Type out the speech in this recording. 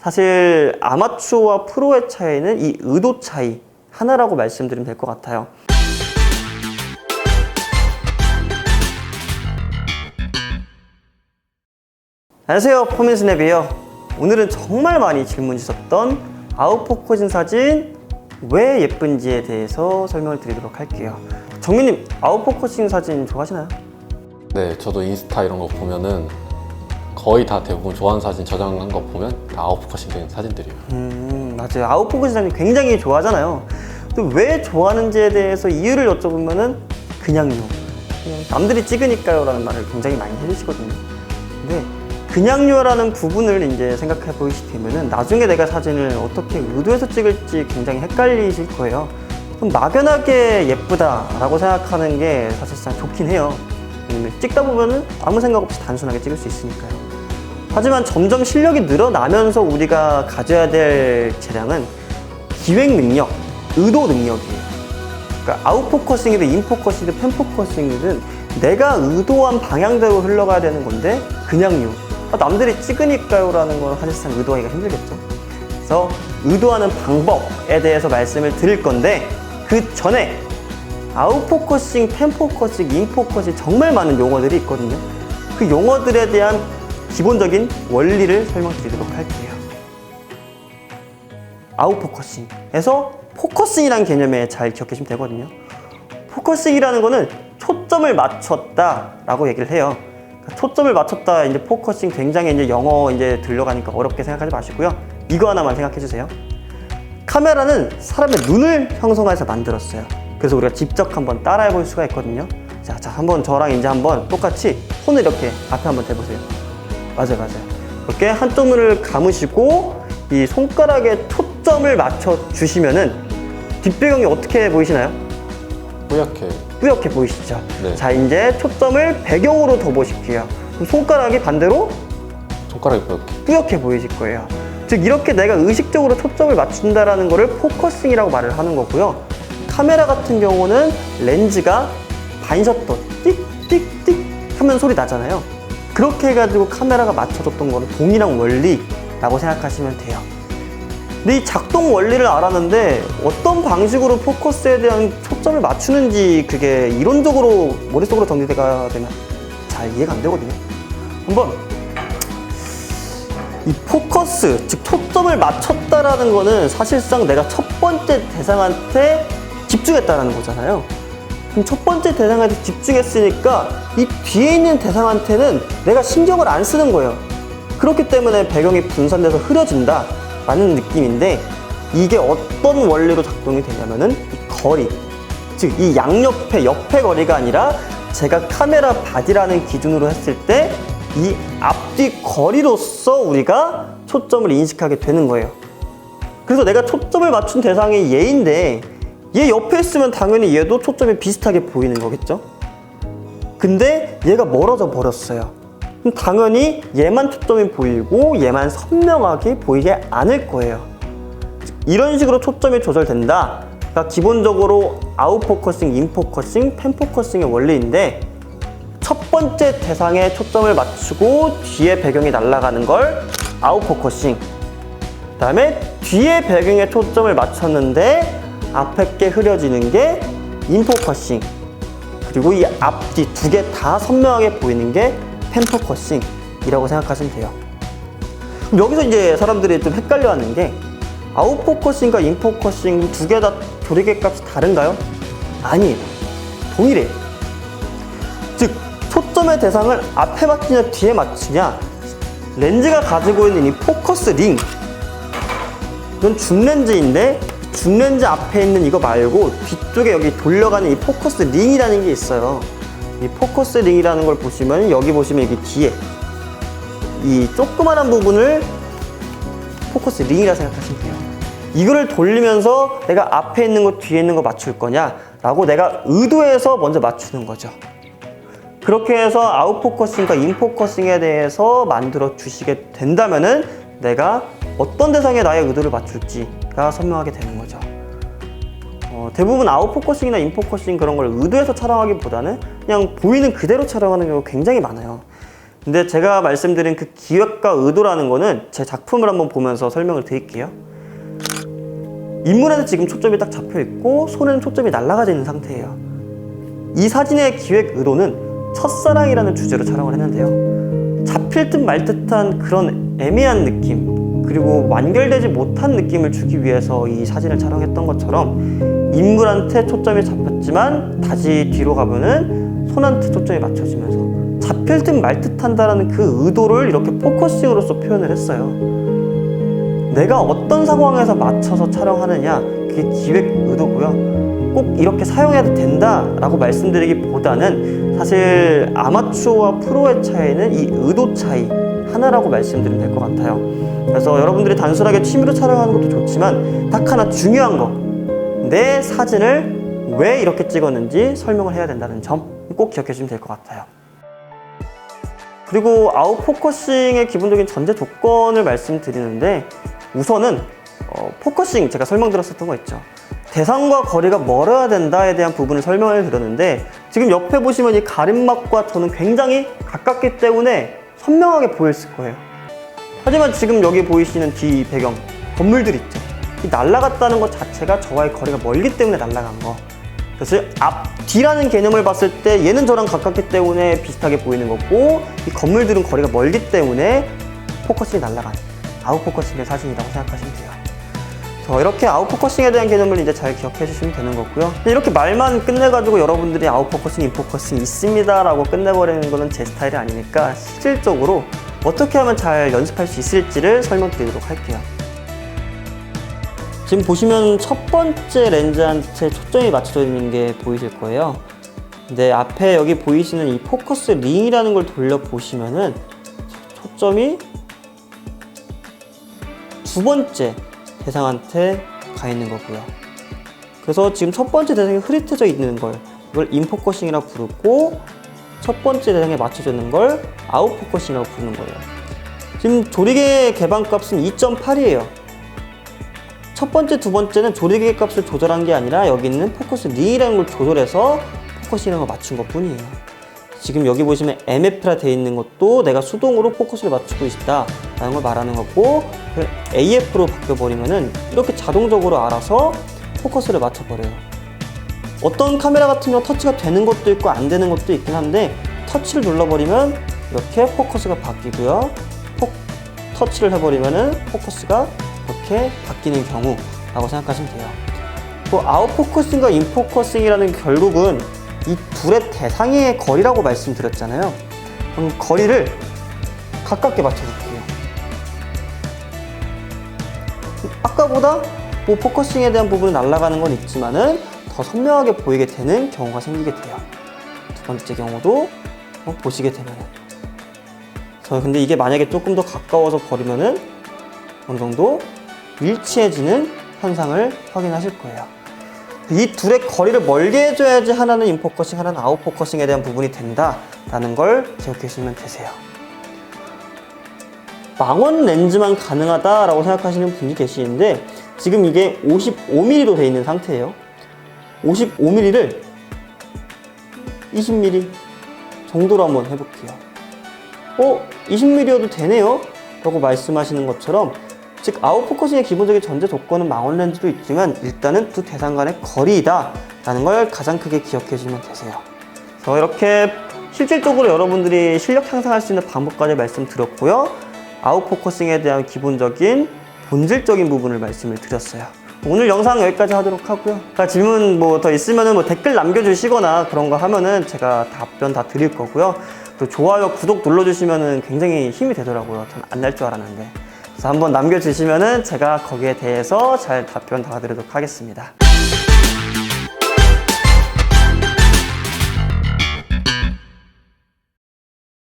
사실 아마추어와 프로의 차이는 이 의도 차이 하나라고 말씀드리면 될 것 같아요. 안녕하세요, 포민스냅이에요. 오늘은 정말 많이 질문 주셨던 아웃포커싱 사진 왜 예쁜지에 대해서 설명을 드리도록 할게요. 정민님, 아웃포커싱 사진 좋아하시나요? 네, 저도 인스타 이런 거 보면은 거의 다 대부분 좋아하는 사진 저장한 거 보면 다 아웃포커싱 된 사진들이에요. 맞아요. 아웃포커싱 사진 굉장히 좋아하잖아요. 근데 왜 좋아하는지에 대해서 이유를 여쭤보면은 그냥 남들이 찍으니까요 라는 말을 굉장히 많이 해주시거든요. 근데 그냥요라는 부분을 이제 생각해 보시면은 나중에 내가 사진을 어떻게 의도해서 찍을지 굉장히 헷갈리실 거예요. 그럼 막연하게 예쁘다라고 생각하는 게 사실상 좋긴 해요. 찍다 보면은 아무 생각 없이 단순하게 찍을 수 있으니까요. 하지만 점점 실력이 늘어나면서 우리가 가져야 될 재량은 기획 능력, 의도 능력이에요. 그러니까 아웃포커싱이든 인포커싱이든 펜포커싱이든 내가 의도한 방향대로 흘러가야 되는 건데 그냥요. 남들이 찍으니까요 라는 건 사실상 의도하기가 힘들겠죠. 그래서 의도하는 방법에 대해서 말씀을 드릴 건데 그 전에 아웃포커싱, 펜포커싱, 인포커싱 정말 많은 용어들이 있거든요. 그 용어들에 대한 기본적인 원리를 설명드리도록 할게요. 아웃포커싱에서 포커싱이라는 개념에 잘 기억하시면 되거든요. 포커싱이라는 거는 초점을 맞췄다 라고 얘기를 해요. 초점을 맞췄다, 이제 포커싱 굉장히 이제 영어 이제 들려가니까 어렵게 생각하지 마시고요. 이거 하나만 생각해 주세요. 카메라는 사람의 눈을 형성해서 만들었어요. 그래서 우리가 직접 한번 따라해 볼 수가 있거든요. 자, 한번 저랑 이제 한번 똑같이 손을 이렇게 앞에 한번 대보세요. 맞아요. 이렇게 한쪽 눈을 감으시고 이 손가락에 초점을 맞춰 주시면은 뒷배경이 어떻게 보이시나요? 뿌옇게 보이시죠? 네. 자, 이제 초점을 배경으로 둬보실게요. 그럼 손가락이 반대로 손가락이 뿌옇게 보이실 거예요. 즉 이렇게 내가 의식적으로 초점을 맞춘다라는 거를 포커싱이라고 말을 하는 거고요. 카메라 같은 경우는 렌즈가 반셔터 띡띡띡 하면 소리 나잖아요. 그렇게 해가지고 카메라가 맞춰줬던 거는 동일한 원리라고 생각하시면 돼요. 근데 이 작동 원리를 알았는데 어떤 방식으로 포커스에 대한 초점을 맞추는지 그게 이론적으로 머릿속으로 정리가 되면 잘 이해가 안 되거든요. 한번 이 포커스, 즉 초점을 맞췄다라는 거는 사실상 내가 첫 번째 대상한테 집중했다라는 거잖아요. 그럼 첫 번째 대상한테 집중했으니까 이 뒤에 있는 대상한테는 내가 신경을 안 쓰는 거예요. 그렇기 때문에 배경이 분산돼서 흐려진다 라는 느낌인데 이게 어떤 원리로 작동이 되냐면은 이 거리, 즉 이 양옆의 옆의 거리가 아니라 제가 카메라 바디라는 기준으로 했을 때 이 앞뒤 거리로서 우리가 초점을 인식하게 되는 거예요. 그래서 내가 초점을 맞춘 대상이 얘인데 얘 옆에 있으면 당연히 얘도 초점이 비슷하게 보이는 거겠죠? 근데 얘가 멀어져 버렸어요. 그럼 당연히 얘만 초점이 보이고 얘만 선명하게 보이지 않을 거예요. 이런 식으로 초점이 조절된다. 그러니까 기본적으로 아웃포커싱, 인포커싱, 펜포커싱의 원리인데 첫 번째 대상에 초점을 맞추고 뒤에 배경이 날아가는 걸 아웃포커싱, 그 다음에 뒤에 배경에 초점을 맞췄는데 앞에 게 흐려지는 게 인포커싱, 그리고 이 앞뒤 두 개 다 선명하게 보이는 게 펜포커싱이라고 생각하시면 돼요. 그럼 여기서 이제 사람들이 좀 헷갈려 하는 게 아웃포커싱과 인포커싱 두 개 다 조리개 값이 다른가요? 아니에요. 동일해요. 즉 초점의 대상을 앞에 맞추냐 뒤에 맞추냐, 렌즈가 가지고 있는 이 포커스 링, 이건 줌렌즈인데 줌렌즈 앞에 있는 이거 말고 뒤쪽에 여기 돌려가는 이 포커스 링이라는 게 있어요. 이 포커스 링이라는 걸 보시면 여기 보시면 여기 뒤에 이 조그만한 부분을 포커스 링이라 생각하시면 돼요. 이거를 돌리면서 내가 앞에 있는 거 뒤에 있는 거 맞출 거냐 라고 내가 의도해서 먼저 맞추는 거죠. 그렇게 해서 아웃포커싱과 인포커싱에 대해서 만들어 주시게 된다면은 내가 어떤 대상에 나의 의도를 맞출지가 선명하게 되는 거죠. 대부분 아웃포커싱이나 인포커싱 그런 걸 의도해서 촬영하기보다는 그냥 보이는 그대로 촬영하는 경우가 굉장히 많아요. 근데 제가 말씀드린 그 기획과 의도라는 거는 제 작품을 한번 보면서 설명을 드릴게요. 인물에는 지금 초점이 딱 잡혀 있고 손에는 초점이 날아가져 있는 상태예요. 이 사진의 기획 의도는 첫사랑이라는 주제로 촬영을 했는데요. 잡힐 듯 말 듯한 그런 애매한 느낌, 그리고 완결되지 못한 느낌을 주기 위해서 이 사진을 촬영했던 것처럼 인물한테 초점이 잡혔지만 다시 뒤로 가면은 손한테 초점이 맞춰지면서 잡힐 듯 말 듯한다라는 그 의도를 이렇게 포커싱으로서 표현을 했어요. 내가 어떤 상황에서 맞춰서 촬영하느냐, 그게 기획 의도고요. 꼭 이렇게 사용해야 된다라고 말씀드리기보다는 사실 아마추어와 프로의 차이는 이 의도 차이 하나라고 말씀드리면 될 것 같아요. 그래서 여러분들이 단순하게 취미로 촬영하는 것도 좋지만 딱 하나 중요한 거, 내 사진을 왜 이렇게 찍었는지 설명을 해야 된다는 점 꼭 기억해 주시면 될 것 같아요. 그리고 아웃포커싱의 기본적인 전제 조건을 말씀드리는데, 우선은 포커싱 제가 설명드렸었던 거 있죠. 대상과 거리가 멀어야 된다에 대한 부분을 설명을 드렸는데, 지금 옆에 보시면 이 가림막과 저는 굉장히 가깝기 때문에 선명하게 보였을 거예요. 하지만 지금 여기 보이시는 뒤 배경 건물들 있죠. 이 날아갔다는 것 자체가 저와의 거리가 멀기 때문에 날아간 거. 그래서 앞뒤라는 개념을 봤을 때 얘는 저랑 가깝기 때문에 비슷하게 보이는 거고, 이 건물들은 거리가 멀기 때문에 포커싱이 날아간 아웃포커싱의 사진이라고 생각하시면 돼요. 이렇게 아웃포커싱에 대한 개념을 이제 잘 기억해 주시면 되는 거고요. 이렇게 말만 끝내가지고 여러분들이 아웃포커싱, 인포커싱 있습니다 라고 끝내버리는 거는 제 스타일이 아니니까 실질적으로 어떻게 하면 잘 연습할 수 있을지를 설명드리도록 할게요. 지금 보시면 첫 번째 렌즈한테 초점이 맞춰져 있는 게 보이실 거예요. 근데 앞에 여기 보이시는 이 포커스 링이라는 걸 돌려보시면은 초점이 두 번째 대상한테 가 있는 거고요. 그래서 지금 첫 번째 대상이 흐릿해져 있는 걸, 이걸 인포커싱이라고 부르고, 첫 번째 대상에 맞춰져 있는 걸 아웃포커싱이라고 부르는 거예요. 지금 조리개 개방값은 2.8이에요. 첫 번째, 두 번째는 조리개 값을 조절한 게 아니라 여기 있는 포커스 링이라는 걸 조절해서 포커싱이라는 걸 맞춘 것 뿐이에요. 지금 여기 보시면 MF라 되어 있는 것도 내가 수동으로 포커스를 맞추고 있다라는 걸 말하는 거고, AF로 바뀌어버리면은 이렇게 자동적으로 알아서 포커스를 맞춰버려요. 어떤 카메라 같은 경우 터치가 되는 것도 있고 안 되는 것도 있긴 한데, 터치를 눌러버리면 이렇게 포커스가 바뀌고요. 터치를 해버리면은 포커스가 이렇게 바뀌는 경우라고 생각하시면 돼요. 또 아웃포커싱과 인포커싱이라는 결국은 이 둘의 대상의 거리라고 말씀드렸잖아요. 그럼 거리를 가깝게 맞춰볼게요. 아까보다 뭐 포커싱에 대한 부분이 날아가는 건 있지만은 더 선명하게 보이게 되는 경우가 생기게 돼요. 두 번째 경우도 보시게 되면은. 근데 이게 만약에 조금 더 가까워서 버리면은 어느 정도 일치해지는 현상을 확인하실 거예요. 이 둘의 거리를 멀게 해줘야지 하나는 인포커싱, 하나는 아웃포커싱에 대한 부분이 된다라는 걸 기억해 주시면 되세요. 망원 렌즈만 가능하다라고 생각하시는 분이 계시는데, 지금 이게 55mm로 되어 있는 상태예요. 55mm를 20mm 정도로 한번 해볼게요. 20mm여도 되네요? 라고 말씀하시는 것처럼, 즉 아웃포커싱의 기본적인 전제 조건은 망원 렌즈도 있지만 일단은 두 대상 간의 거리이다 라는 걸 가장 크게 기억해 주시면 되세요. 그래서 이렇게 실질적으로 여러분들이 실력 향상할 수 있는 방법까지 말씀드렸고요. 아웃포커싱에 대한 기본적인 본질적인 부분을 말씀을 드렸어요. 오늘 영상 여기까지 하도록 하고요. 질문 더 있으면은 댓글 남겨주시거나 그런 거 하면은 제가 답변 다 드릴 거고요. 또 좋아요, 구독 눌러주시면은 굉장히 힘이 되더라고요. 전 안 날 줄 알았는데. 그래서 한번 남겨주시면은 제가 거기에 대해서 잘 답변 달아드리도록 하겠습니다.